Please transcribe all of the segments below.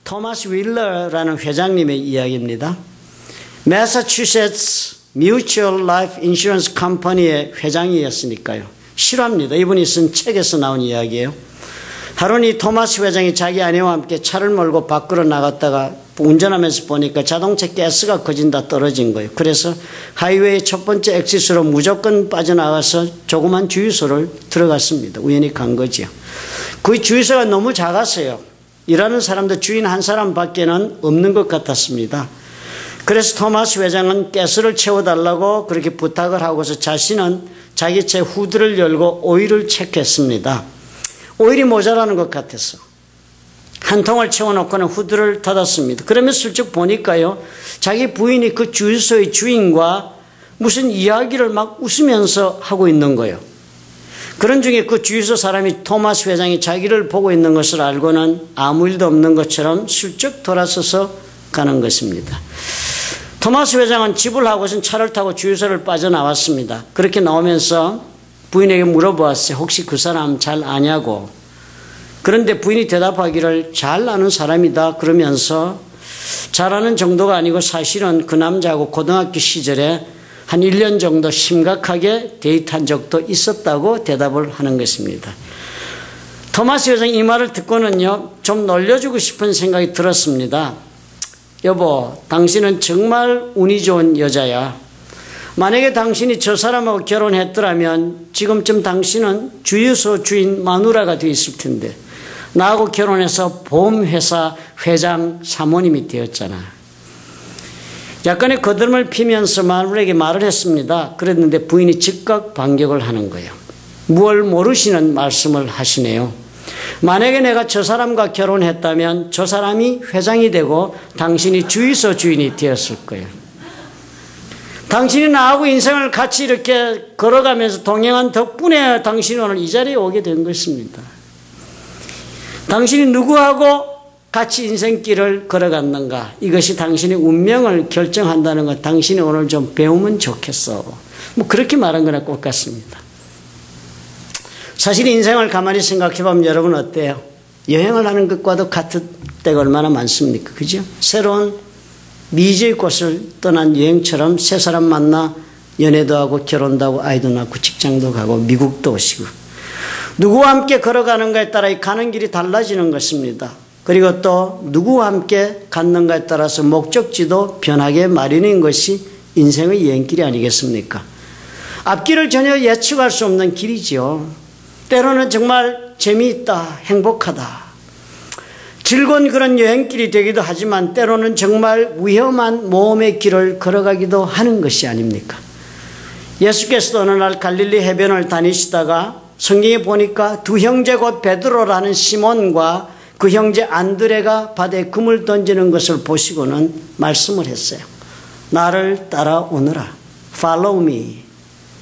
토마스 윌러라는 회장님의 이야기입니다. 매사추세츠 뮤추얼 라이프 인슈런스 컴퍼니의 회장이었으니까요. 실화입니다. 이분이 쓴 책에서 나온 이야기예요. 하루는 이 토마스 회장이 자기 아내와 함께 차를 몰고 밖으로 나갔다가 운전하면서 보니까 자동차 가스가 거진다 떨어진 거예요. 그래서 하이웨이 첫 번째 엑시스로 무조건 빠져나가서 조그만 주유소를 들어갔습니다. 우연히 간 거지요. 그 주유소가 너무 작았어요. 일하는 사람도 주인 한 사람밖에는 없는 것 같았습니다. 그래서 토마스 회장은 가스를 채워달라고 그렇게 부탁을 하고서 자신은 자기 차 후드를 열고 오일을 체크했습니다. 오일이 모자라는 것 같아서 한 통을 채워놓고는 후드를 닫았습니다. 그러면 슬쩍 보니까요, 자기 부인이 그 주유소의 주인과 무슨 이야기를 막 웃으면서 하고 있는 거예요. 그런 중에 그 주유소 사람이 토마스 회장이 자기를 보고 있는 것을 알고는 아무 일도 없는 것처럼 슬쩍 돌아서서 가는 것입니다. 토마스 회장은 집을 하고선 차를 타고 주유소를 빠져나왔습니다. 그렇게 나오면서 부인에게 물어보았어요. 혹시 그 사람 잘 아냐고. 그런데 부인이 대답하기를 잘 아는 사람이다 그러면서 잘 아는 정도가 아니고 사실은 그 남자하고 고등학교 시절에 한 1년 정도 심각하게 데이트한 적도 있었다고 대답을 하는 것입니다. 토마스 회장이 이 말을 듣고는요, 좀 놀려주고 싶은 생각이 들었습니다. 여보, 당신은 정말 운이 좋은 여자야. 만약에 당신이 저 사람하고 결혼했더라면 지금쯤 당신은 주유소 주인 마누라가 되어 있을 텐데 나하고 결혼해서 보험회사 회장 사모님이 되었잖아. 약간의 거들음을 피면서 마누라에게 말을 했습니다. 그랬는데 부인이 즉각 반격을 하는 거예요. 무얼 모르시는 말씀을 하시네요. 만약에 내가 저 사람과 결혼했다면 저 사람이 회장이 되고 당신이 주유소 주인이 되었을 거예요. 당신이 나하고 인생을 같이 이렇게 걸어가면서 동행한 덕분에 당신이 오늘 이 자리에 오게 된 것입니다. 당신이 누구하고 같이 인생길을 걸어갔는가, 이것이 당신의 운명을 결정한다는 것 당신이 오늘 좀 배우면 좋겠어. 뭐 그렇게 말한 거나 똑같습니다. 사실 인생을 가만히 생각해 보면 여러분 어때요? 여행을 하는 것과도 같을 때가 얼마나 많습니까? 그죠? 새로운 미지의 곳을 떠난 여행처럼 새 사람 만나 연애도 하고 결혼도 하고 아이도 낳고 직장도 가고 미국도 오시고 누구와 함께 걸어가는가에 따라 이 가는 길이 달라지는 것입니다. 그리고 또 누구와 함께 갔는가에 따라서 목적지도 변하게 마련인 것이 인생의 여행길이 아니겠습니까? 앞길을 전혀 예측할 수 없는 길이죠. 때로는 정말 재미있다, 행복하다, 즐거운 그런 여행길이 되기도 하지만 때로는 정말 위험한 모험의 길을 걸어가기도 하는 것이 아닙니까? 예수께서도 어느 날 갈릴리 해변을 다니시다가 성경에 보니까 두 형제 곧 베드로라는 시몬과 그 형제 안드레가 바다에 금을 던지는 것을 보시고는 말씀을 했어요. 나를 따라오너라. Follow me.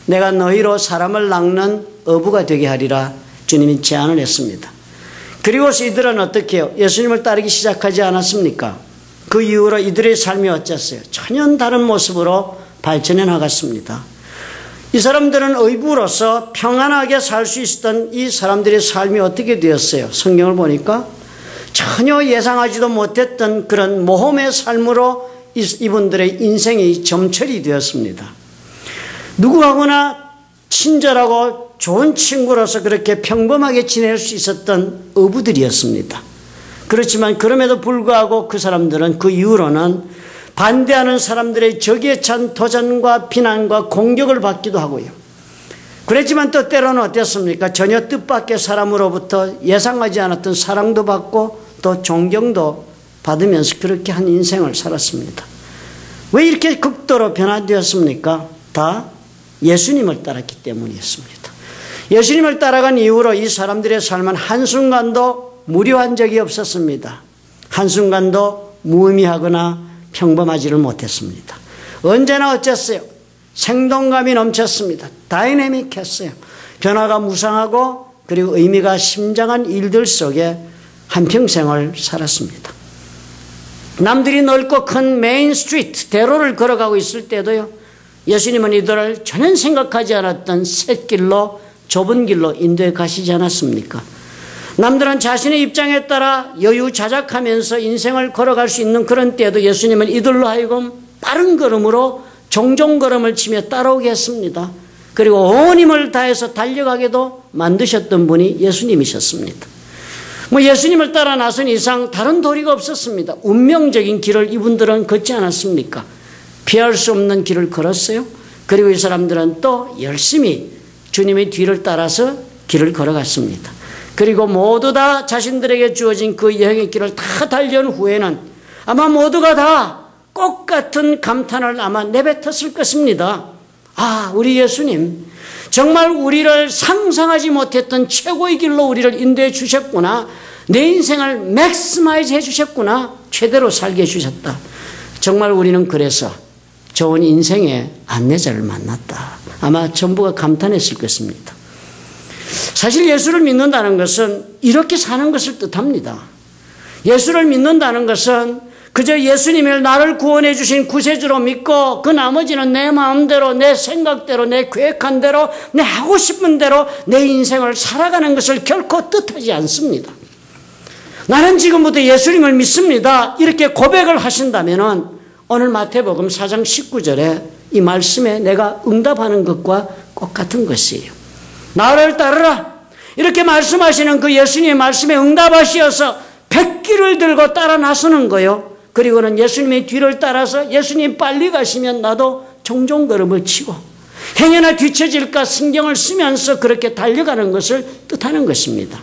내가 너희로 사람을 낚는 어부가 되게 하리라. 주님이 제안을 했습니다. 그리고서 이들은 어떻게 해요? 예수님을 따르기 시작하지 않았습니까? 그 이후로 이들의 삶이 어땠어요? 전혀 다른 모습으로 발전해 나갔습니다. 이 사람들은 의부로서 평안하게 살 수 있었던 이 사람들의 삶이 어떻게 되었어요? 성경을 보니까 전혀 예상하지도 못했던 그런 모험의 삶으로 이분들의 인생이 점철이 되었습니다. 누구하고나 친절하고 좋은 친구로서 그렇게 평범하게 지낼 수 있었던 어부들이었습니다. 그렇지만 그럼에도 불구하고 그 사람들은 그 이후로는 반대하는 사람들의 적에 찬 도전과 비난과 공격을 받기도 하고요. 그랬지만 또 때로는 어땠습니까? 전혀 뜻밖의 사람으로부터 예상하지 않았던 사랑도 받고 또 존경도 받으면서 그렇게 한 인생을 살았습니다. 왜 이렇게 극도로 변화되었습니까? 다 예수님을 따랐기 때문이었습니다. 예수님을 따라간 이후로 이 사람들의 삶은 한순간도 무료한 적이 없었습니다. 한순간도 무의미하거나 평범하지를 못했습니다. 언제나 어쨌어요? 생동감이 넘쳤습니다. 다이내믹했어요. 변화가 무상하고 그리고 의미가 심장한 일들 속에 한평생을 살았습니다. 남들이 넓고 큰 메인 스트리트, 대로를 걸어가고 있을 때도요, 예수님은 이들을 전혀 생각하지 않았던 샛길로 좁은 길로 인도해 가시지 않았습니까? 남들은 자신의 입장에 따라 여유자작하면서 인생을 걸어갈 수 있는 그런 때에도 예수님은 이들로 하여금 빠른 걸음으로 종종걸음을 치며 따라오게 했습니다. 그리고 온 힘을 다해서 달려가게도 만드셨던 분이 예수님이셨습니다. 예수님을 따라 나선 이상 다른 도리가 없었습니다. 운명적인 길을 이분들은 걷지 않았습니까? 피할 수 없는 길을 걸었어요. 그리고 이 사람들은 또 열심히 주님의 뒤를 따라서 길을 걸어갔습니다. 그리고 모두 다 자신들에게 주어진 그 여행의 길을 다 달려온 후에는 아마 모두가 다 똑같은 감탄을 아마 내뱉었을 것입니다. 아, 우리 예수님 정말 우리를 상상하지 못했던 최고의 길로 우리를 인도해 주셨구나. 내 인생을 맥스마이즈 해 주셨구나. 최대로 살게 해 주셨다. 정말 우리는 그래서 좋은 인생의 안내자를 만났다. 아마 전부가 감탄했을 것입니다. 사실 예수를 믿는다는 것은 이렇게 사는 것을 뜻합니다. 예수를 믿는다는 것은 그저 예수님을 나를 구원해 주신 구세주로 믿고 그 나머지는 내 마음대로, 내 생각대로, 내 계획한 대로, 내 하고 싶은 대로 내 인생을 살아가는 것을 결코 뜻하지 않습니다. 나는 지금부터 예수님을 믿습니다. 이렇게 고백을 하신다면 오늘 마태복음 4장 19절에 이 말씀에 내가 응답하는 것과 똑같은 것이에요. 나를 따르라. 이렇게 말씀하시는 그 예수님의 말씀에 응답하시어서 백기를 들고 따라 나서는 거예요. 그리고는 예수님의 뒤를 따라서 예수님 빨리 가시면 나도 종종 걸음을 치고 행여나 뒤처질까 신경을 쓰면서 그렇게 달려가는 것을 뜻하는 것입니다.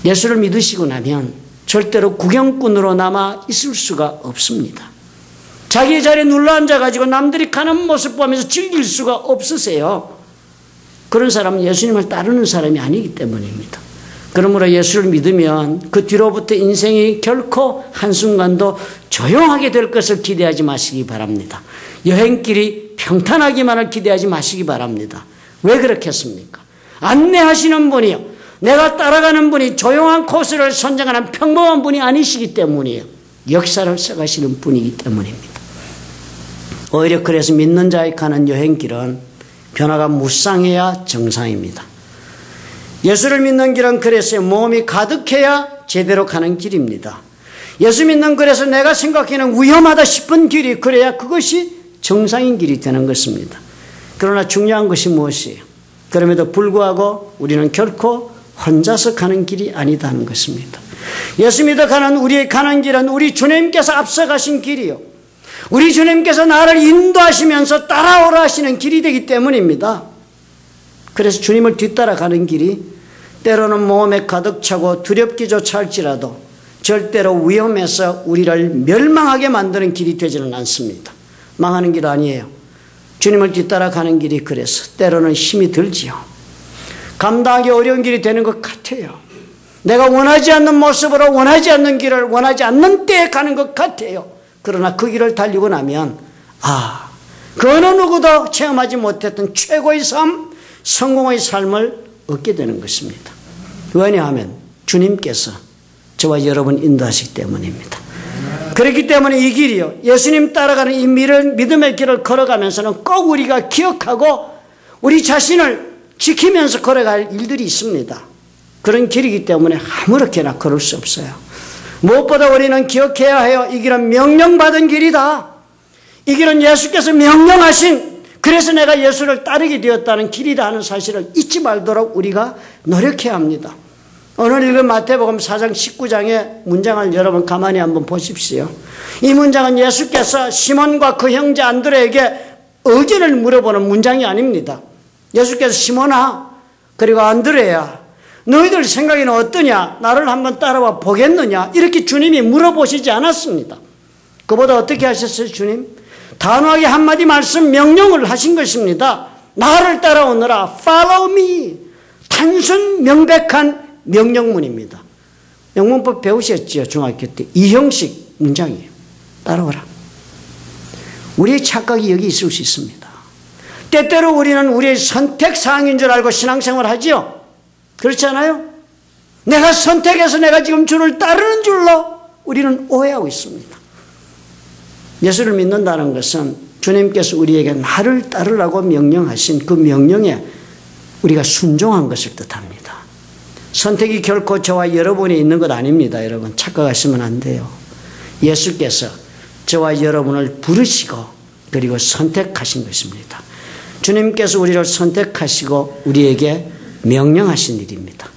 예수를 믿으시고 나면 절대로 구경꾼으로 남아 있을 수가 없습니다. 자기 자리에 눌러앉아가지고 남들이 가는 모습 보면서 즐길 수가 없으세요. 그런 사람은 예수님을 따르는 사람이 아니기 때문입니다. 그러므로 예수를 믿으면 그 뒤로부터 인생이 결코 한순간도 조용하게 될 것을 기대하지 마시기 바랍니다. 여행길이 평탄하기만을 기대하지 마시기 바랍니다. 왜 그렇겠습니까? 안내하시는 분이요, 내가 따라가는 분이 조용한 코스를 선정하는 평범한 분이 아니시기 때문이에요. 역사를 써가시는 분이기 때문입니다. 오히려 그래서 믿는 자에 가는 여행길은 변화가 무쌍해야 정상입니다. 예수를 믿는 길은 그래서 몸이 가득해야 제대로 가는 길입니다. 예수 믿는 길에서 내가 생각하는 위험하다 싶은 길이 그래야 그것이 정상인 길이 되는 것입니다. 그러나 중요한 것이 무엇이에요? 그럼에도 불구하고 우리는 결코 혼자서 가는 길이 아니다는 것입니다. 예수 믿어 가는 우리의 가는 길은 우리 주님께서 앞서가신 길이요, 우리 주님께서 나를 인도하시면서 따라오라 하시는 길이 되기 때문입니다. 그래서 주님을 뒤따라 가는 길이 때로는 몸에 가득 차고 두렵기조차 할지라도 절대로 위험해서 우리를 멸망하게 만드는 길이 되지는 않습니다. 망하는 길 아니에요. 주님을 뒤따라 가는 길이 그래서 때로는 힘이 들지요. 감당하기 어려운 길이 되는 것 같아요. 내가 원하지 않는 모습으로 원하지 않는 길을 원하지 않는 때에 가는 것 같아요. 그러나 그 길을 달리고 나면 그 어느 누구도 체험하지 못했던 최고의 삶, 성공의 삶을 얻게 되는 것입니다. 왜냐하면 주님께서 저와 여러분 인도하시기 때문입니다. 그렇기 때문에 이 길이요, 예수님 따라가는 이 믿음의 길을 걸어가면서는 꼭 우리가 기억하고 우리 자신을 지키면서 걸어갈 일들이 있습니다. 그런 길이기 때문에 아무렇게나 걸을 수 없어요. 무엇보다 우리는 기억해야 해요. 이 길은 명령받은 길이다. 이 길은 예수께서 명령하신, 그래서 내가 예수를 따르게 되었다는 길이다 하는 사실을 잊지 말도록 우리가 노력해야 합니다. 오늘 읽은 마태복음 4장 19장의 문장을 여러분 가만히 한번 보십시오. 이 문장은 예수께서 시몬과 그 형제 안드레에게 의견을 물어보는 문장이 아닙니다. 예수께서 시몬아, 그리고 안드레야, 너희들 생각에는 어떠냐? 나를 한번 따라와 보겠느냐? 이렇게 주님이 물어보시지 않았습니다. 그보다 어떻게 하셨어요, 주님? 단호하게 한마디 말씀, 명령을 하신 것입니다. 나를 따라오너라. Follow me. 단순 명백한 명령문입니다. 영문법 배우셨죠? 중학교 때. 이 형식 문장이에요. 따라오라. 우리의 착각이 여기 있을 수 있습니다. 때때로 우리는 우리의 선택사항인 줄 알고 신앙생활을 하지요. 그렇지 않아요? 내가 선택해서 내가 지금 주를 따르는 줄로 우리는 오해하고 있습니다. 예수를 믿는다는 것은 주님께서 우리에게 나를 따르라고 명령하신 그 명령에 우리가 순종한 것을 뜻합니다. 선택이 결코 저와 여러분이 있는 것 아닙니다. 여러분 착각하시면 안 돼요. 예수께서 저와 여러분을 부르시고 그리고 선택하신 것입니다. 주님께서 우리를 선택하시고 우리에게 명령하신 일입니다.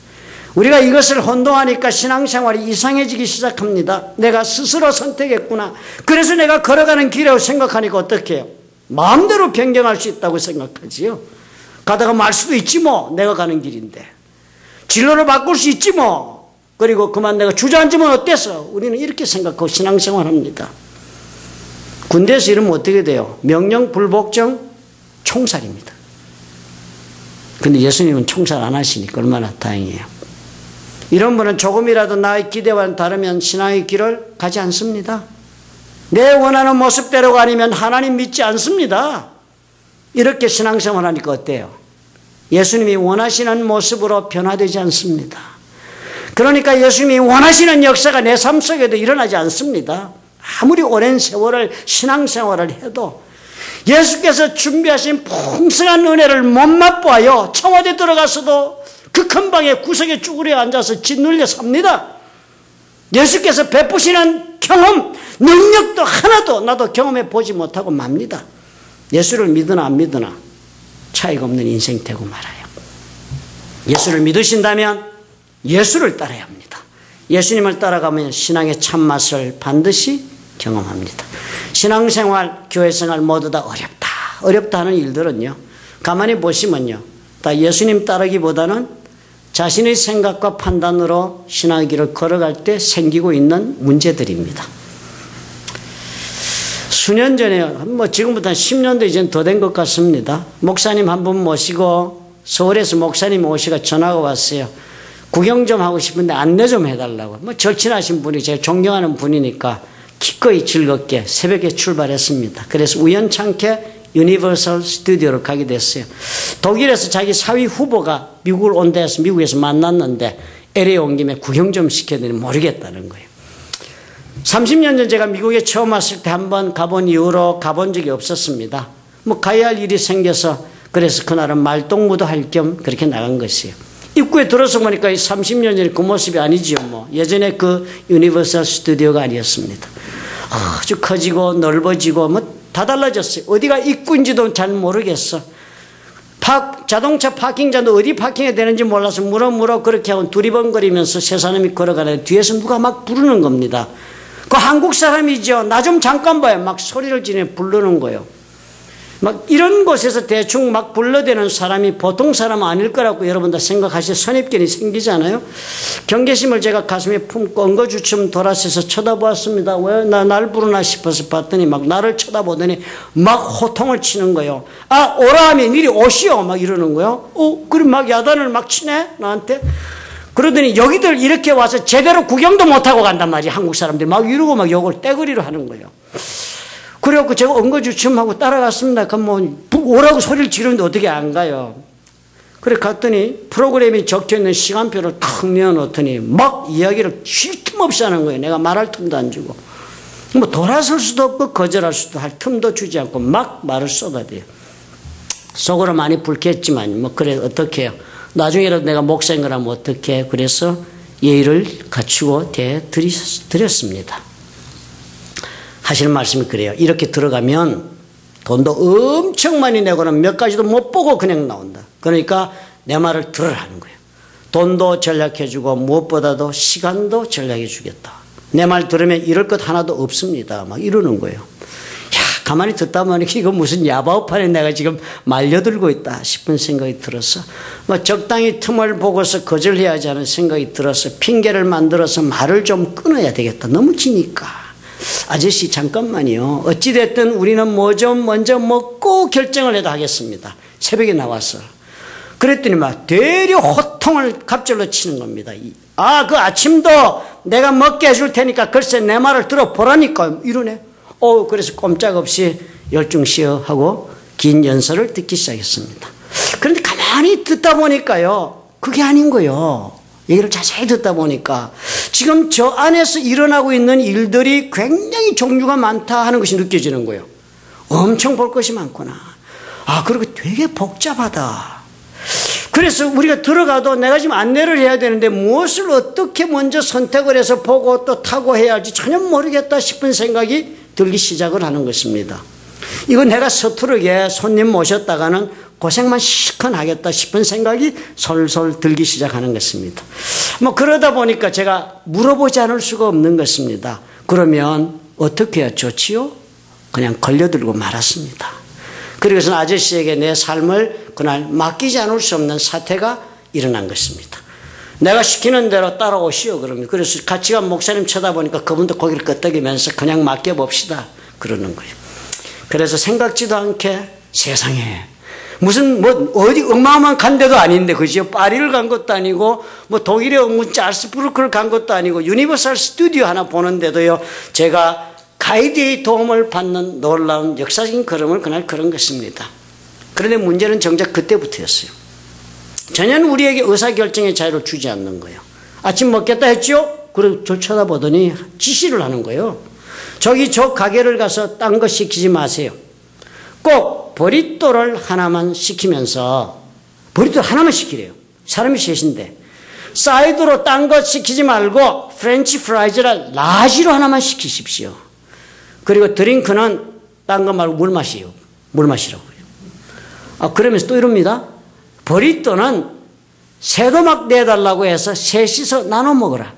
우리가 이것을 혼동하니까 신앙생활이 이상해지기 시작합니다. 내가 스스로 선택했구나. 그래서 내가 걸어가는 길이라고 생각하니까 어떻게 해요? 마음대로 변경할 수 있다고 생각하지요. 가다가 말 수도 있지 뭐. 내가 가는 길인데. 진로를 바꿀 수 있지 뭐. 그리고 그만 내가 주저앉으면 어때서? 우리는 이렇게 생각하고 신앙생활합니다. 군대에서 이러면 어떻게 돼요? 명령 불복종 총살입니다. 근데 예수님은 총살 안 하시니까 얼마나 다행이에요. 이런 분은 조금이라도 나의 기대와는 다르면 신앙의 길을 가지 않습니다. 내 원하는 모습대로가 아니면 하나님 믿지 않습니다. 이렇게 신앙생활 하니까 어때요? 예수님이 원하시는 모습으로 변화되지 않습니다. 그러니까 예수님이 원하시는 역사가 내 삶 속에도 일어나지 않습니다. 아무리 오랜 세월을 신앙생활을 해도 예수께서 준비하신 풍성한 은혜를 못 맛보아요. 청와대 들어가서도 그 큰 방에 구석에 쭈그려 앉아서 짓눌려 삽니다. 예수께서 베푸시는 경험, 능력도 하나도 나도 경험해 보지 못하고 맙니다. 예수를 믿으나 안 믿으나 차이가 없는 인생 되고 말아요. 예수를 믿으신다면 예수를 따라야 합니다. 예수님을 따라가면 신앙의 참맛을 반드시 경험합니다. 신앙생활, 교회생활 모두 다 어렵다 하는 일들은요. 가만히 보시면요. 다 예수님 따르기보다는 자신의 생각과 판단으로 신앙의 길을 걸어갈 때 생기고 있는 문제들입니다. 수년 전에, 지금부터 한 10년도 이제는 더 된 것 같습니다. 목사님 한 분 모시고 서울에서 목사님 오시가 전화가 왔어요. 구경 좀 하고 싶은데 안내 좀 해달라고. 절친하신 분이 제가 존경하는 분이니까 기꺼이 즐겁게 새벽에 출발했습니다. 그래서 우연찮게 유니버설 스튜디오를 가게 됐어요. 독일에서 자기 사위 후보가 미국을 온다 해서 미국에서 만났는데 LA 온 김에 구경 좀 시켜드리니 모르겠다는 거예요. 30년 전 제가 미국에 처음 왔을 때 한번 가본 이후로 가본 적이 없었습니다. 가야 할 일이 생겨서 그래서 그날은 말동무도 할 겸 그렇게 나간 것이에요. 입구에 들어서 보니까 30년 전에 그 모습이 아니지요. 예전에 그 유니버설 스튜디오가 아니었습니다. 아주 커지고 넓어지고 다 달라졌어요. 어디가 입구인지도 잘 모르겠어. 자동차 파킹장도 어디 파킹해야 되는지 몰라서 물어 그렇게 하고 두리번거리면서 세 사람이 걸어가는데 뒤에서 누가 막 부르는 겁니다. 그 한국 사람이죠. 나 좀 잠깐 봐요. 막 소리를 지르며 부르는 거예요. 막 이런 곳에서 대충 막 불러대는 사람이 보통 사람은 아닐 거라고 여러분들 생각하실 선입견이 생기잖아요. 경계심을 제가 가슴에 품고 엉거주춤 돌아서서 쳐다보았습니다. 왜 날 부르나 싶어서 봤더니 막 나를 쳐다보더니 막 호통을 치는 거예요. 아, 오라 하면 이리 오시오 막 이러는 거예요. 그럼 막 야단을 막 치네 나한테. 그러더니 여기들 이렇게 와서 제대로 구경도 못하고 간단 말이에요. 한국 사람들이 막 이러고 막 욕을 떼거리로 하는 거예요. 그래갖고 제가 엉거주춤하고 따라갔습니다. 그럼 오라고 소리를 지르는데 어떻게 안 가요? 그래 갔더니 프로그램이 적혀있는 시간표를 탁 내어놓더니 막 이야기를 쉴 틈 없이 하는 거예요. 내가 말할 틈도 안 주고. 돌아설 수도 없고 거절할 수도 할 틈도 주지 않고 막 말을 쏟아대요. 속으로 많이 불쾌했지만 그래 어떻게 해요. 나중에라도 내가 목사인 거라면 어떻게 해. 그래서 예의를 갖추고 대드렸습니다. 하시는 말씀이 그래요. 이렇게 들어가면 돈도 엄청 많이 내고는 몇 가지도 못 보고 그냥 나온다. 그러니까 내 말을 들으라는 거예요. 돈도 전략해주고 무엇보다도 시간도 전략해주겠다. 내 말 들으면 이럴 것 하나도 없습니다. 막 이러는 거예요. 가만히 듣다 보니까 이거 무슨 야바오판에 내가 지금 말려들고 있다 싶은 생각이 들어서 적당히 틈을 보고서 거절해야지 하는 생각이 들어서 핑계를 만들어서 말을 좀 끊어야 되겠다. 너무 기니까. 아저씨 잠깐만요. 어찌됐든 우리는 뭐 좀 먼저 먹고 결정을 해도 하겠습니다. 새벽에 나와서. 그랬더니 막 되려 호통을 갑절로 치는 겁니다. 그 아침도 내가 먹게 해줄 테니까 글쎄 내 말을 들어보라니까 이러네. 그래서 꼼짝없이 열중시어 하고 긴 연설을 듣기 시작했습니다. 그런데 가만히 듣다 보니까요. 그게 아닌 거예요. 얘기를 자세히 듣다 보니까 지금 저 안에서 일어나고 있는 일들이 굉장히 종류가 많다 하는 것이 느껴지는 거예요. 엄청 볼 것이 많구나. 그리고 되게 복잡하다. 그래서 우리가 들어가도 내가 지금 안내를 해야 되는데 무엇을 어떻게 먼저 선택을 해서 보고 또 타고 해야 할지 전혀 모르겠다 싶은 생각이 들기 시작을 하는 것입니다. 이거 내가 서투르게 손님 모셨다가는 고생만 시큰 하겠다 싶은 생각이 솔솔 들기 시작하는 것입니다. 뭐 그러다 보니까 제가 물어보지 않을 수가 없는 것입니다. 그러면 어떻게 해야 좋지요? 그냥 걸려들고 말았습니다. 그래서 아저씨에게 내 삶을 그날 맡기지 않을 수 없는 사태가 일어난 것입니다. 내가 시키는 대로 따라오시오 그러면. 그래서 같이 간 목사님 쳐다보니까 그분도 고개를 끄덕이면서 그냥 맡겨봅시다 그러는 거예요. 그래서 생각지도 않게 세상에 무슨 뭐 어디 어마어마한 간 데도 아닌데 그죠? 파리를 간 것도 아니고 뭐 독일의 문자 알스부르크를 간 것도 아니고 유니버설 스튜디오 하나 보는데도요 제가 가이드의 도움을 받는 놀라운 역사적인 걸음을 그날 걸은 것입니다. 그런데 문제는 정작 그때부터였어요. 전혀 우리에게 의사결정의 자유를 주지 않는 거예요. 아침 먹겠다 했죠? 그리고 저 쳐다보더니 지시를 하는 거예요. 저기 저 가게를 가서 딴 거 시키지 마세요. 꼭 버리또를 하나만 시키면서 버리또 하나만 시키래요. 사람이 셋인데 사이드로 딴 거 시키지 말고 프렌치 프라이즈를 라지로 하나만 시키십시오. 그리고 드링크는 딴 거 말고 물 마시요. 물 마시라고요. 그러면서 또 이럽니다. 버리또는 새도막 내달라고 해서 셋이서 나눠 먹어라.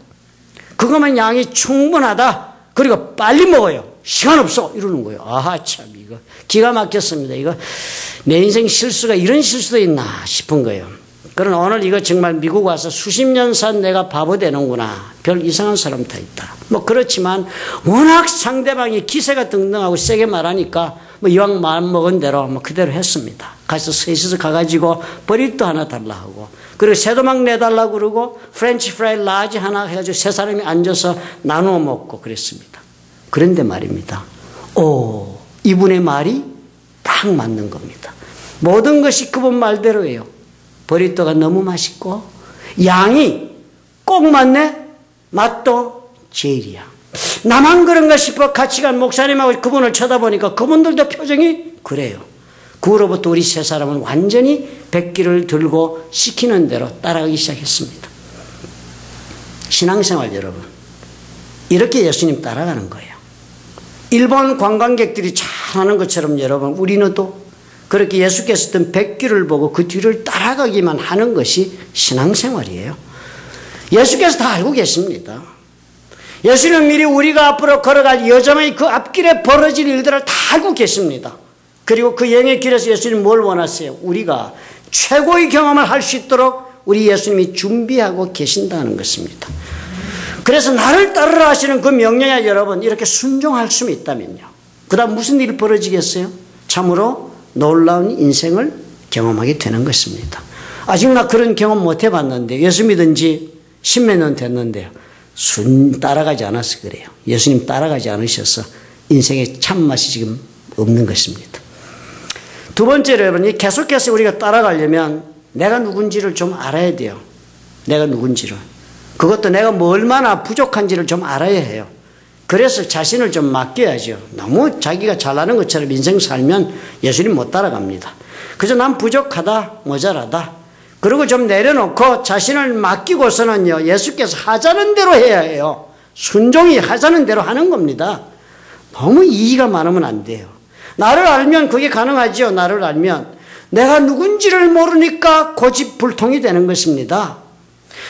그거면 양이 충분하다. 그리고 빨리 먹어요. 시간 없어. 이러는 거예요. 아하, 참, 이거. 기가 막혔습니다. 이거, 내 인생 실수가 이런 실수도 있나 싶은 거예요. 그러나 오늘 이거 정말 미국 와서 수십 년 산 내가 바보 되는구나. 별 이상한 사람 다 있다. 뭐 그렇지만 워낙 상대방이 기세가 등등하고 세게 말하니까 뭐 이왕 마음 먹은 대로 뭐 그대로 했습니다. 가서 셋이서 가가지고 버리또 하나 달라 하고 그리고 새도막 내달라고 그러고 프렌치 프라이 라지 하나 해가지고 세 사람이 앉아서 나누어 먹고 그랬습니다. 그런데 말입니다. 이분의 말이 딱 맞는 겁니다. 모든 것이 그분 말대로예요. 버리또가 너무 맛있고 양이 꼭 맞네. 맛도 제일이야. 나만 그런가 싶어 같이 간 목사님하고 그분을 쳐다보니까 그분들도 표정이 그래요. 그 후로부터 우리 세 사람은 완전히 백기를 들고 시키는 대로 따라가기 시작했습니다. 신앙생활 여러분, 이렇게 예수님 따라가는 거예요. 일본 관광객들이 잘하는 것처럼 여러분 우리는 또 그렇게 예수께서 했던 백기를 보고 그 뒤를 따라가기만 하는 것이 신앙생활이에요. 예수께서 다 알고 계십니다. 예수는 미리 우리가 앞으로 걸어갈 여정의 그 앞길에 벌어질 일들을 다 알고 계십니다. 그리고 그 여행의 길에서 예수님 뭘 원하세요? 우리가 최고의 경험을 할 수 있도록 우리 예수님이 준비하고 계신다는 것입니다. 그래서 나를 따르라 하시는 그 명령에 여러분 이렇게 순종할 수 있다면요. 그 다음 무슨 일이 벌어지겠어요? 참으로 놀라운 인생을 경험하게 되는 것입니다. 아직 나 그런 경험 못 해봤는데 예수 믿은 지 10몇 년 됐는데요. 따라가지 않아서 그래요. 예수님 따라가지 않으셔서 인생의 참맛이 지금 없는 것입니다. 두 번째로 여러분 계속해서 우리가 따라가려면 내가 누군지를 좀 알아야 돼요. 내가 누군지를. 그것도 내가 뭐 얼마나 부족한지를 좀 알아야 해요. 그래서 자신을 좀 맡겨야죠. 너무 자기가 잘나는 것처럼 인생 살면 예수님 못 따라갑니다. 그저 난 부족하다, 모자라다. 그리고 좀 내려놓고 자신을 맡기고서는요, 예수께서 하자는 대로 해야 해요. 순종이 하자는 대로 하는 겁니다. 너무 이의가 많으면 안 돼요. 나를 알면 그게 가능하죠. 나를 알면. 내가 누군지를 모르니까 고집불통이 되는 것입니다.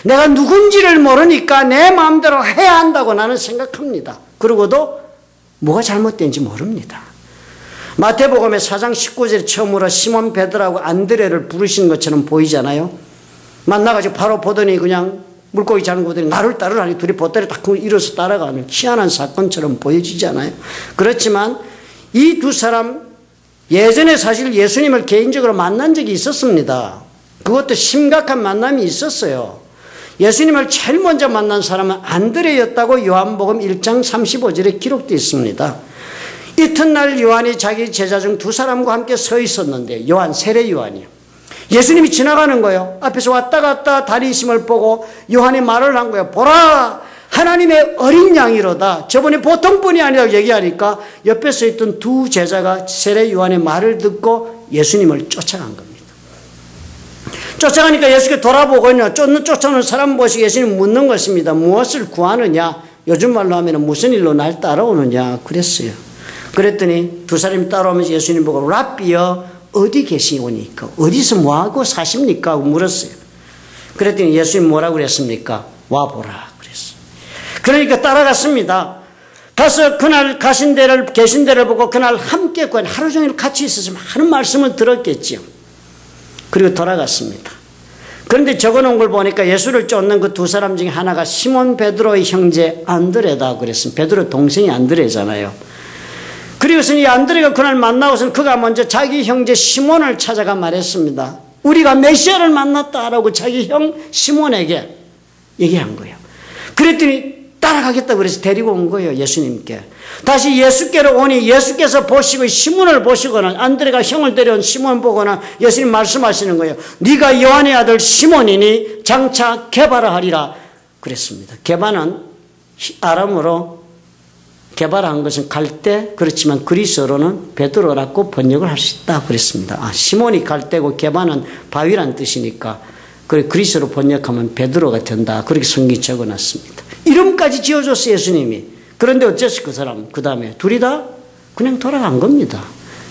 내가 누군지를 모르니까 내 마음대로 해야 한다고 나는 생각합니다. 그러고도 뭐가 잘못된지 모릅니다. 마태복음의 4장 19절에 처음으로 시몬 베드로하고 안드레를 부르신 것처럼 보이잖아요. 만나가지고 바로 보더니 그냥 물고기 잡는 거더니 나를 따르라니 둘이 보따리 딱 일어서 따라가는 희한한 사건처럼 보여지잖아요. 그렇지만 이 두 사람 예전에 사실 예수님을 개인적으로 만난 적이 있었습니다. 그것도 심각한 만남이 있었어요. 예수님을 제일 먼저 만난 사람은 안드레였다고 요한복음 1장 35절에 기록되어 있습니다. 이튿날 요한이 자기 제자 중 두 사람과 함께 서 있었는데 요한, 세례 요한이요. 예수님이 지나가는 거예요. 앞에서 왔다 갔다 다니심을 보고 요한이 말을 한 거예요. 보라! 하나님의 어린 양이로다. 저분이 보통 분이 아니라고 얘기하니까 옆에 서 있던 두 제자가 세례 요한의 말을 듣고 예수님을 쫓아간 겁니다. 쫓아가니까 예수께 돌아보고 있냐. 쫓아오는 사람 보시고 예수님 묻는 것입니다. 무엇을 구하느냐? 요즘 말로 하면 무슨 일로 날 따라오느냐? 그랬어요. 그랬더니 두 사람이 따라오면서 예수님 보고 랍비여 어디 계시오니까? 어디서 뭐하고 사십니까? 하고 물었어요. 그랬더니 예수님 뭐라고 그랬습니까? 와보라 그랬어요. 그러니까 따라갔습니다. 가서 그날 계신 데를 보고 그날 함께 하루 종일 같이 있어서 많은 말씀을 들었겠지요. 그리고 돌아갔습니다. 그런데 적어놓은 걸 보니까 예수를 쫓는 그 두 사람 중에 하나가 시몬 베드로의 형제 안드레다 그랬습니다. 베드로 동생이 안드레잖아요. 그리고서 이 안드레가 그날 만나고서는 그가 먼저 자기 형제 시몬을 찾아가 말했습니다. 우리가 메시아를 만났다라고 자기 형 시몬에게 얘기한 거예요. 그랬더니 따라가겠다고 그래서 데리고 온 거예요. 예수님께. 다시 예수께로 오니 예수께서 보시고 시몬을 보시거나 안드레가 형을 데려온 시몬 보거나 예수님 말씀하시는 거예요. 네가 요한의 아들 시몬이니 장차 게바라 하리라 그랬습니다. 게바는 아람어로 게바라한 것은 갈대, 그렇지만 그리스어로는 베드로라고 번역을 할 수 있다 그랬습니다. 시몬이 갈대고 게바는 바위란 뜻이니까 그리스어로 번역하면 베드로가 된다. 그렇게 성경에 적어놨습니다. 이름까지 지어줬어요, 예수님이. 그런데 어째서 그 사람, 그 다음에 둘이 다 그냥 돌아간 겁니다.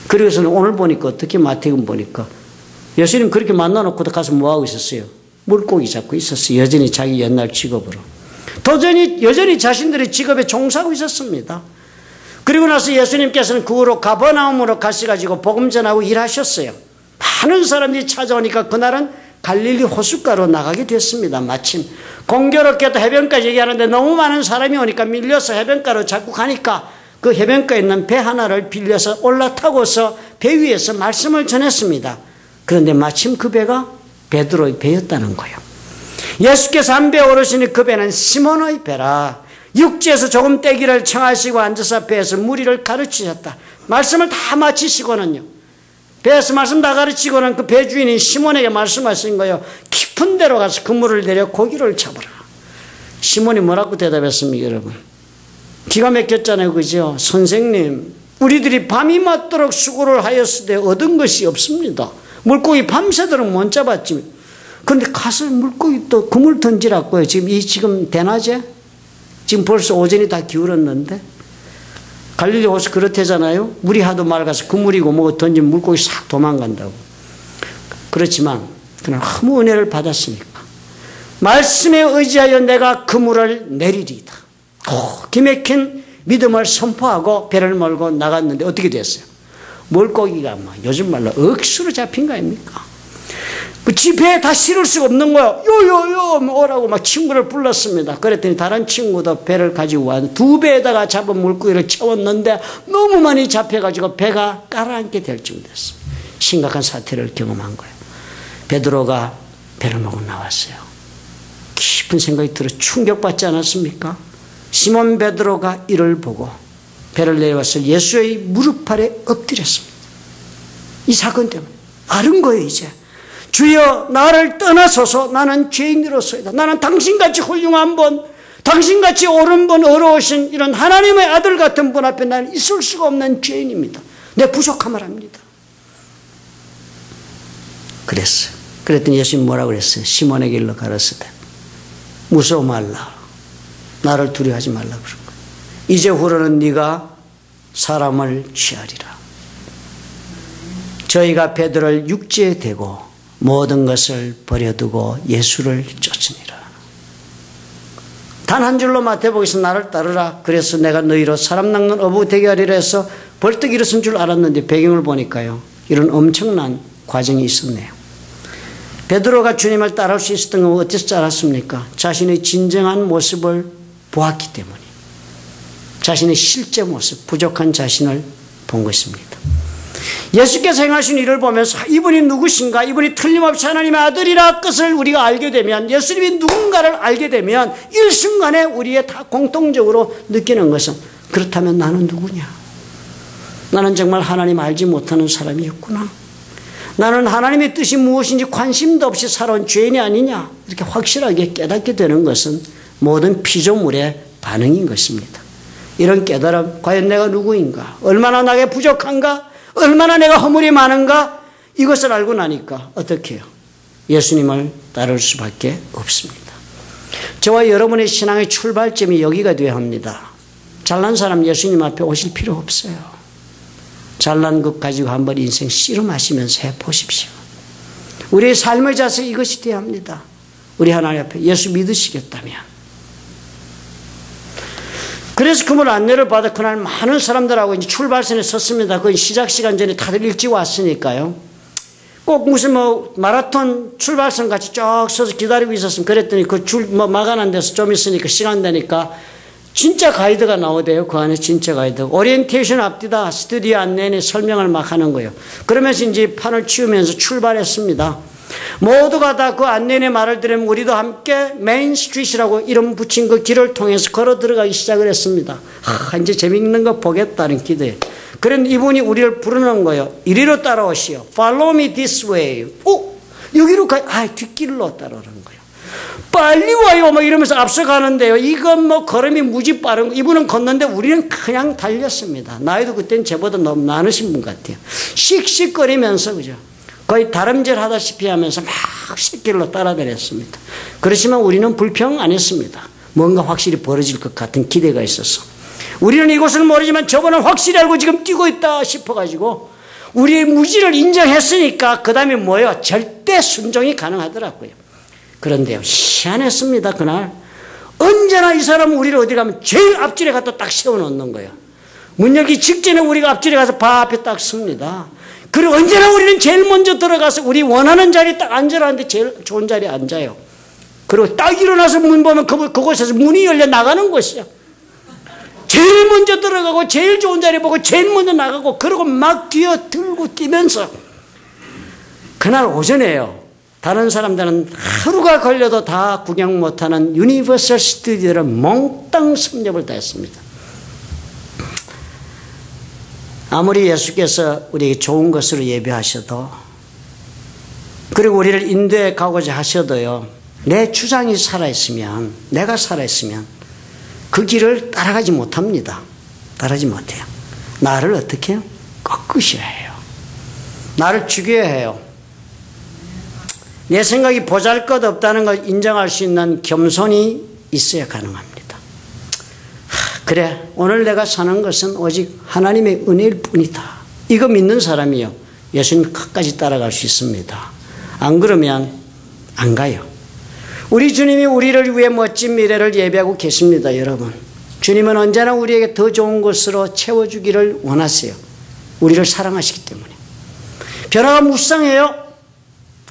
그리고서는 오늘 보니까 어떻게 마태복음 보니까 예수님 그렇게 만나놓고 가서 뭐하고 있었어요? 물고기 잡고 있었어요. 여전히 자기 옛날 직업으로. 여전히 자신들의 직업에 종사하고 있었습니다. 그리고 나서 예수님께서는 그 후로 가버나움으로 가셔가지고 복음 전하고 일하셨어요. 많은 사람들이 찾아오니까 그날은 갈릴리 호숫가로 나가게 됐습니다. 마침 공교롭게도 해변까지 얘기하는데 너무 많은 사람이 오니까 밀려서 해변가로 자꾸 가니까 그 해변가에 있는 배 하나를 빌려서 올라타고서 배 위에서 말씀을 전했습니다. 그런데 마침 그 배가 베드로의 배였다는 거예요. 예수께서 한 배에 오르시니 그 배는 시몬의 배라. 육지에서 조금 떼기를 청하시고 앉아서 배에서 무리를 가르치셨다. 말씀을 다 마치시고는요. 배에서 말씀 다 가르치고는 그 배 주인인 시몬에게 말씀하신 거예요. 깊은 데로 가서 그물을 내려 고기를 잡으라. 시몬이 뭐라고 대답했습니까, 여러분? 기가 막혔잖아요, 그죠? 선생님, 우리들이 밤이 맞도록 수고를 하였을 때 얻은 것이 없습니다. 물고기 밤새도록 못 잡았지. 그런데 가서 물고기 또 그물 던지라고요. 지금 대낮에? 지금 벌써 오전이 다 기울었는데? 갈릴리 호수 그렇대잖아요. 물이 하도 맑아서 그물이고 뭐고 던지면 물고기 싹 도망간다고. 그렇지만 그는 아무 은혜를 받았으니까 말씀에 의지하여 내가 그물을 내리리이다. 기맥힌 믿음을 선포하고 배를 몰고 나갔는데 어떻게 됐어요? 물고기가 요즘 말로 억수로 잡힌 거 아닙니까? 지 배에 다 실을 수가 없는 거예요. 요요요 오라고 막 친구를 불렀습니다. 그랬더니 다른 친구도 배를 가지고 와서 두 배에다가 잡은 물고기를 채웠는데 너무 많이 잡혀가지고 배가 가라앉게 될 쯤 됐어요. 심각한 사태를 경험한 거예요. 베드로가 배를 몰고 나왔어요. 깊은 생각이 들어 충격받지 않았습니까? 시몬 베드로가 이를 보고 배를 내려와서 예수의 무릎 아래 엎드렸습니다. 이 사건 때문에 아는 거예요. 이제 주여 나를 떠나소서. 나는 죄인으로서이다. 나는 당신같이 훌륭한 분, 당신같이 옳은 분, 어려우신 이런 하나님의 아들 같은 분 앞에 나는 있을 수가 없는 죄인입니다. 내 부족함을 합니다. 그랬어요. 그랬더니 예수님 뭐라고 그랬어요? 시몬에게 일러 가라사대 무서워 말라. 나를 두려워하지 말라 그런 거예요. 이제 후로는 네가 사람을 취하리라. 저희가 베드로를 육지에 대고 모든 것을 버려두고 예수를 쫓으니라. 단 한 줄로 마태복음에서 나를 따르라. 그래서 내가 너희로 사람 낚는 어부 되게 하리라 해서 벌떡 일어선 줄 알았는데 배경을 보니까요. 이런 엄청난 과정이 있었네요. 베드로가 주님을 따라올 수 있었던 건 어째서 알았습니까? 자신의 진정한 모습을 보았기 때문에. 자신의 실제 모습, 부족한 자신을 본 것입니다. 예수께서 행하신 일을 보면서 이분이 누구신가? 이분이 틀림없이 하나님의 아들이라 것을 우리가 알게 되면, 예수님이 누군가를 알게 되면 일순간에 우리의 다 공통적으로 느끼는 것은 그렇다면 나는 누구냐? 나는 정말 하나님 알지 못하는 사람이었구나. 나는 하나님의 뜻이 무엇인지 관심도 없이 살아온 죄인이 아니냐? 이렇게 확실하게 깨닫게 되는 것은 모든 피조물의 반응인 것입니다. 이런 깨달음, 과연 내가 누구인가? 얼마나 나에게 부족한가? 얼마나 내가 허물이 많은가? 이것을 알고 나니까 어떻게 해요? 예수님을 따를 수밖에 없습니다. 저와 여러분의 신앙의 출발점이 여기가 되어야 합니다. 잘난 사람 예수님 앞에 오실 필요 없어요. 잘난 것 가지고 한번 인생 씨름하시면서 해보십시오. 우리의 삶의 자세 이것이 되어야 합니다. 우리 하나님 앞에 예수 믿으시겠다면. 그래서 그분 안내를 받아 그날 많은 사람들하고 이제 출발선에 섰습니다. 그 시작 시간 전에 다들 일찍 왔으니까요. 꼭 무슨 마라톤 출발선 같이 쭉 서서 기다리고 있었으면 그랬더니 그 줄 막아놓은 데서 좀 있으니까 시간 되니까 진짜 가이드가 나오대요. 그 안에 진짜 가이드. 오리엔테이션 앞뒤다 스튜디오 안내에 설명을 막 하는 거예요. 그러면서 이제 판을 치우면서 출발했습니다. 모두가 다 그 안내인의 말을 들으면 우리도 함께 메인 스트리트라고 이름 붙인 그 길을 통해서 걸어 들어가기 시작을 했습니다. 이제 재밌는 거 보겠다는 기대에. 그런데 이분이 우리를 부르는 거예요. 이리로 따라오시오. Follow me this way. 여기로 뒷길로 따라오는 거예요. 빨리 와요. 이러면서 앞서가는데요. 이건 걸음이 무지 빠른 거. 이분은 걷는데 우리는 그냥 달렸습니다. 나이도 그때는 저보다 너무 많으신 분 같아요. 씩씩거리면서, 그죠? 거의 다름질 하다시피 하면서 막 새길로 따라다녔습니다. 그렇지만 우리는 불평 안 했습니다. 뭔가 확실히 벌어질 것 같은 기대가 있어서. 우리는 이곳을 모르지만 저분은 확실히 알고 지금 뛰고 있다 싶어가지고 우리의 무지를 인정했으니까 그 다음에 뭐예요? 절대 순종이 가능하더라고요. 그런데요, 희한했습니다. 그날 언제나 이 사람은 우리를 어디 가면 제일 앞줄에 갖다 딱 세워놓는 거예요. 문 열기 직전에 우리가 앞줄에 가서 바 앞에 딱 섭니다. 그리고 언제나 우리는 제일 먼저 들어가서 우리 원하는 자리에 딱 앉으라는데 제일 좋은 자리에 앉아요. 그리고 딱 일어나서 문 보면 그곳에서 문이 열려 나가는 곳이야. 제일 먼저 들어가고 제일 좋은 자리 보고 제일 먼저 나가고 그러고 막 뛰어들고 뛰면서 그날 오전에요. 다른 사람들은 하루가 걸려도 다 구경 못하는 유니버설 스튜디오를 몽땅 섭렵을 다 했습니다. 아무리 예수께서 우리에게 좋은 것으로 예배하셔도 그리고 우리를 인도해 가고자 하셔도요. 내 주장이 살아있으면 내가 살아있으면 그 길을 따라가지 못합니다. 따라가지 못해요. 나를 어떻게 해요? 꺾으셔야 해요. 나를 죽여야 해요. 내 생각이 보잘것없다는 걸 인정할 수 있는 겸손이 있어야 가능합니다. 그래, 오늘 내가 사는 것은 오직 하나님의 은혜일 뿐이다. 이거 믿는 사람이요. 예수님 끝까지 따라갈 수 있습니다. 안 그러면 안 가요. 우리 주님이 우리를 위해 멋진 미래를 예비하고 계십니다, 여러분. 주님은 언제나 우리에게 더 좋은 것으로 채워주기를 원하세요. 우리를 사랑하시기 때문에. 변화가 무쌍해요.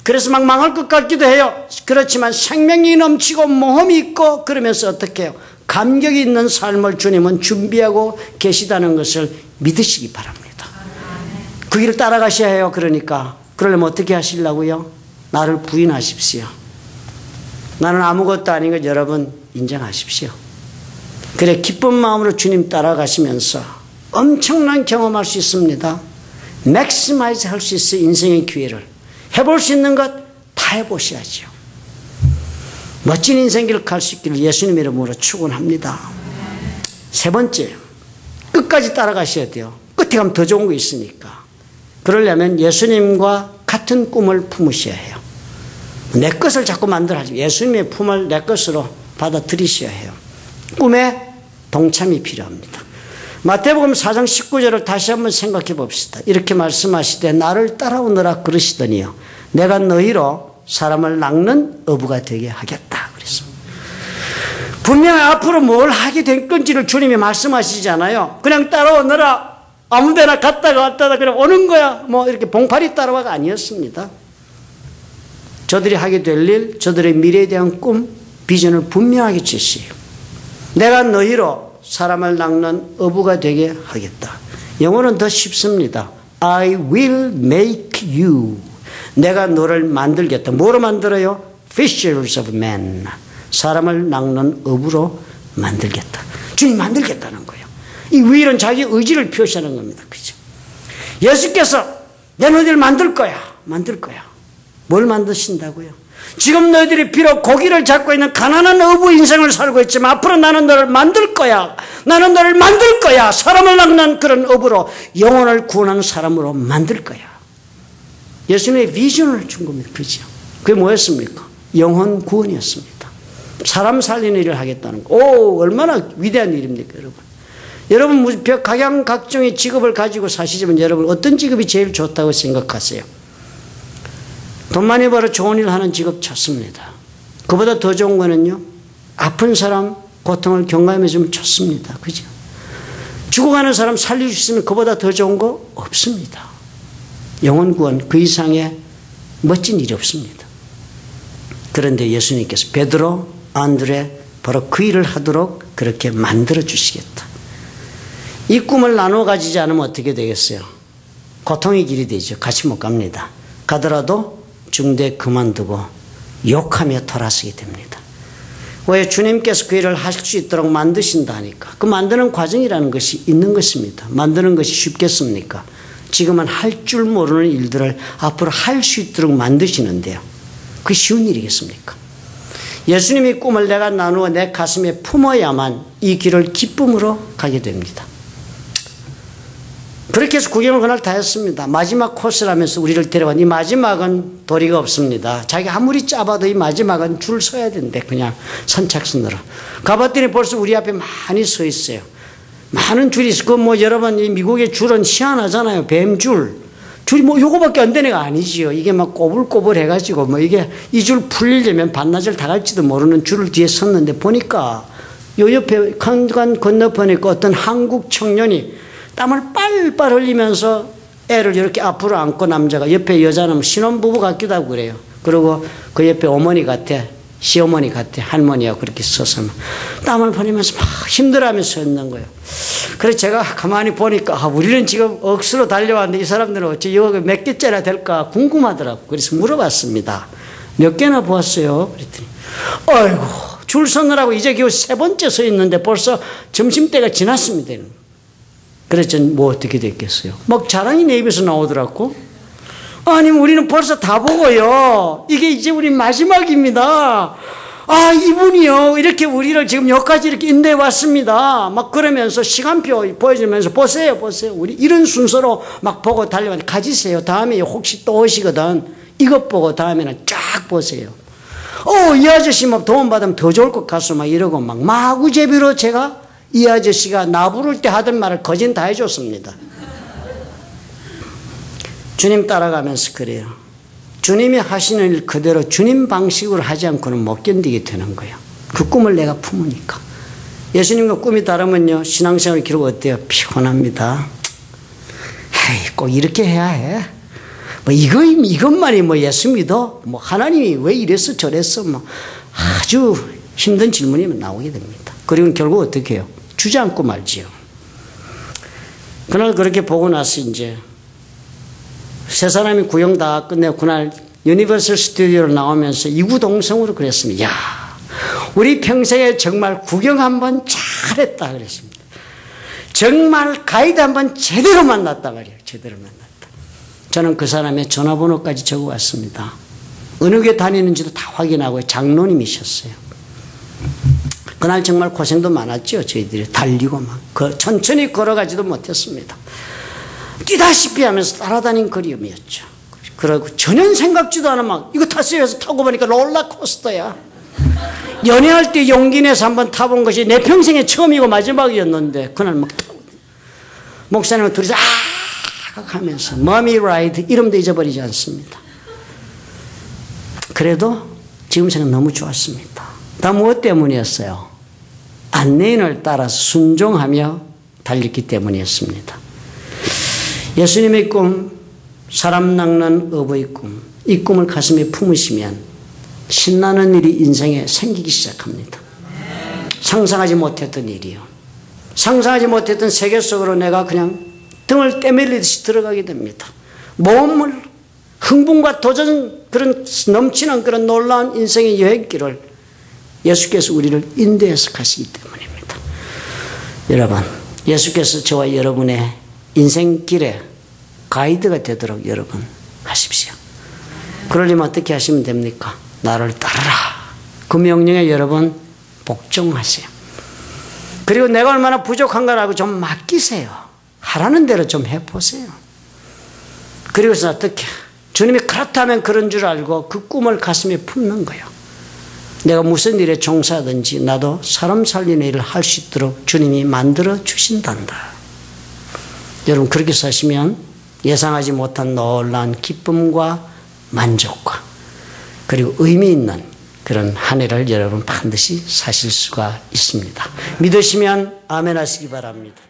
그래서 막 망할 것 같기도 해요. 그렇지만 생명이 넘치고 모험이 있고 그러면서 어떻게 해요? 감격이 있는 삶을 주님은 준비하고 계시다는 것을 믿으시기 바랍니다. 그 길을 따라가셔야 해요. 그러니까 그러려면 어떻게 하시려고요? 나를 부인하십시오. 나는 아무것도 아닌 것 여러분 인정하십시오. 그래 기쁜 마음으로 주님 따라가시면서 엄청난 경험할 수 있습니다. 맥시마이즈 할 수 있어요. 인생의 기회를. 해볼 수 있는 것 다 해보셔야죠. 멋진 인생길을 갈 수 있기를 예수님 이름으로 축원합니다. 세 번째, 끝까지 따라가셔야 돼요. 끝에 가면 더 좋은 거 있으니까. 그러려면 예수님과 같은 꿈을 품으셔야 해요. 내 것을 자꾸 만들어야지. 예수님의 품을 내 것으로 받아들이셔야 해요. 꿈에 동참이 필요합니다. 마태복음 4장 19절을 다시 한번 생각해 봅시다. 이렇게 말씀하시되 나를 따라오너라 그러시더니요. 내가 너희로 사람을 낚는 어부가 되게 하겠다. 그랬습니다. 분명히 앞으로 뭘 하게 될 건지를 주님이 말씀하시잖아요. 그냥 따라오너라. 아무 데나 갔다가 왔다가 그냥 오는 거야. 이렇게 봉파리 따라와가 아니었습니다. 저들이 하게 될 일, 저들의 미래에 대한 꿈, 비전을 분명하게 제시해요. 내가 너희로 사람을 낚는 어부가 되게 하겠다. 영어는 더 쉽습니다. I will make you. 내가 너를 만들겠다. 뭐로 만들어요? Fishers of men. 사람을 낚는 어부로 만들겠다. 주님 만들겠다는 거예요. 이 will은 자기 의지를 표시하는 겁니다. 그죠? 예수께서 내 너희를 만들 거야. 만들 거야. 뭘 만드신다고요? 지금 너희들이 비록 고기를 잡고 있는 가난한 어부 인생을 살고 있지만 앞으로 나는 너를 만들 거야. 나는 너를 만들 거야. 사람을 낚는 그런 어부로 영혼을 구원하는 사람으로 만들 거야. 예수님의 비전을 준 겁니다. 그죠? 그게 뭐였습니까? 영혼 구원이었습니다. 사람 살리는 일을 하겠다는 거. 오, 얼마나 위대한 일입니까, 여러분? 여러분, 각양각종의 직업을 가지고 사시지만 여러분, 어떤 직업이 제일 좋다고 생각하세요? 돈 많이 벌어 좋은 일 하는 직업 좋습니다. 그보다 더 좋은 거는요, 아픈 사람 고통을 경감해 주면 좋습니다. 그죠? 죽어가는 사람 살릴 수 있으면 그보다 더 좋은 거 없습니다. 영혼 구원, 그 이상의 멋진 일이 없습니다. 그런데 예수님께서 베드로, 안드레 바로 그 일을 하도록 그렇게 만들어 주시겠다. 이 꿈을 나눠 가지지 않으면 어떻게 되겠어요? 고통의 길이 되죠. 같이 못 갑니다. 가더라도 중대 그만두고 욕하며 돌아서게 됩니다. 왜? 주님께서 그 일을 하실 수 있도록 만드신다 하니까. 그 만드는 과정이라는 것이 있는 것입니다. 만드는 것이 쉽겠습니까? 지금은 할 줄 모르는 일들을 앞으로 할 수 있도록 만드시는데요. 그게 쉬운 일이겠습니까? 예수님이 꿈을 내가 나누어 내 가슴에 품어야만 이 길을 기쁨으로 가게 됩니다. 그렇게 해서 구경을 그날 다 했습니다. 마지막 코스라면서 우리를 데려간 이 마지막은 도리가 없습니다. 자기가 아무리 짜봐도 이 마지막은 줄 서야 되는데 그냥 선착순으로. 가봤더니 벌써 우리 앞에 많이 서 있어요. 많은 줄이 있어. 여러분, 이 미국의 줄은 희한하잖아요. 뱀줄. 줄이 요거밖에 안 되는 거 아니지요. 이게 막 꼬불꼬불 해가지고 이게 이 줄 풀리려면 반나절 다 갈지도 모르는 줄을 뒤에 섰는데 보니까 요 옆에 강간 건너편에 어떤 한국 청년이 땀을 빨빨 흘리면서 애를 이렇게 앞으로 안고 남자가 옆에 여자는 신혼부부 같기도 하고 그래요. 그리고 그 옆에 어머니 같아. 시어머니 같아. 할머니하고 그렇게 서서 땀을 흘리면서 막 힘들어하면서 서 있는 거예요. 그래서 제가 가만히 보니까 우리는 지금 억수로 달려왔는데 이 사람들은 어째 이거 몇 개째나 될까 궁금하더라고요. 그래서 물어봤습니다. 몇 개나 보았어요? 그랬더니 아이고 줄 서느라고 이제 겨우 3번째 서 있는데 벌써 점심때가 지났습니다. 그래서 전 뭐 어떻게 됐겠어요? 막 자랑이 내 입에서 나오더라고. 아니 우리는 벌써 다 보고요. 이게 이제 우리 마지막입니다. 아 이분이요 이렇게 우리를 지금 여기까지 이렇게 인도해 왔습니다. 막 그러면서 시간표 보여주면서 보세요 우리 이런 순서로 막 보고 달려가는데 가지세요. 다음에 혹시 또 오시거든. 이것 보고 다음에는 쫙 보세요. 이 아저씨 막 도움받으면 더 좋을 것 같소 막 이러고 막 마구제비로 제가 이 아저씨가 나 부를 때 하던 말을 거진 다 해줬습니다. 주님 따라가면서 그래요. 주님이 하시는 일 그대로 주님 방식으로 하지 않고는 못 견디게 되는 거예요. 그 꿈을 내가 품으니까. 예수님과 꿈이 다르면요. 신앙생활 기록 어때요? 피곤합니다. 에이, 꼭 이렇게 해야 해. 이것만이 예수 믿어? 하나님이 왜 이랬어 저랬어? 아주 힘든 질문이 나오게 됩니다. 그리고 결국 어떻게 해요? 주저앉고 말지요. 그날 그렇게 보고 나서 이제 세 사람이 구경 다 끝내고 그날 유니버설 스튜디오로 나오면서 이구동성으로 그랬습니다. 야, 우리 평생에 정말 구경 한번 잘했다 그랬습니다. 정말 가이드 한번 제대로 만났다 말이에요. 제대로 만났다. 저는 그 사람의 전화번호까지 적어왔습니다. 어느 교 다니는지도 다 확인하고 장로님이셨어요. 그날 정말 고생도 많았죠. 저희들이 달리고 천천히 걸어가지도 못했습니다. 뛰다시피 하면서 따라다닌 그림이었죠. 그리고 전혀 생각지도 않아 이거 탔어요 해서 타고 보니까 롤러코스터야. 연애할 때 용기 내서 한번 타본 것이 내 평생에 처음이고 마지막이었는데 그날 타고 목사님과 둘이서 하면서 머미 라이드 이름도 잊어버리지 않습니다. 그래도 지금 생각 너무 좋았습니다. 다 무엇 때문이었어요? 안내인을 따라서 순종하며 달렸기 때문이었습니다. 예수님의 꿈, 사람 낚는 어부의 꿈, 이 꿈을 가슴에 품으시면 신나는 일이 인생에 생기기 시작합니다. 상상하지 못했던 일이요. 상상하지 못했던 세계 속으로 내가 그냥 등을 떼밀리듯이 들어가게 됩니다. 몸을 흥분과 도전 그런 넘치는 그런 놀라운 인생의 여행길을 예수께서 우리를 인도해서 가시기 때문입니다. 여러분, 예수께서 저와 여러분의 인생길에 가이드가 되도록 여러분 하십시오. 그러려면 어떻게 하시면 됩니까? 나를 따르라. 그 명령에 여러분 복종하세요. 그리고 내가 얼마나 부족한가라고 좀 맡기세요. 하라는 대로 좀 해보세요. 그리고서 어떻게 주님이 그렇다면 그런 줄 알고 그 꿈을 가슴에 품는 거예요. 내가 무슨 일에 종사하든지 나도 사람 살리는 일을 할 수 있도록 주님이 만들어 주신단다. 여러분 그렇게 사시면 예상하지 못한 놀라운 기쁨과 만족과 그리고 의미 있는 그런 한 해를 여러분 반드시 사실 수가 있습니다. 믿으시면 아멘 하시기 바랍니다.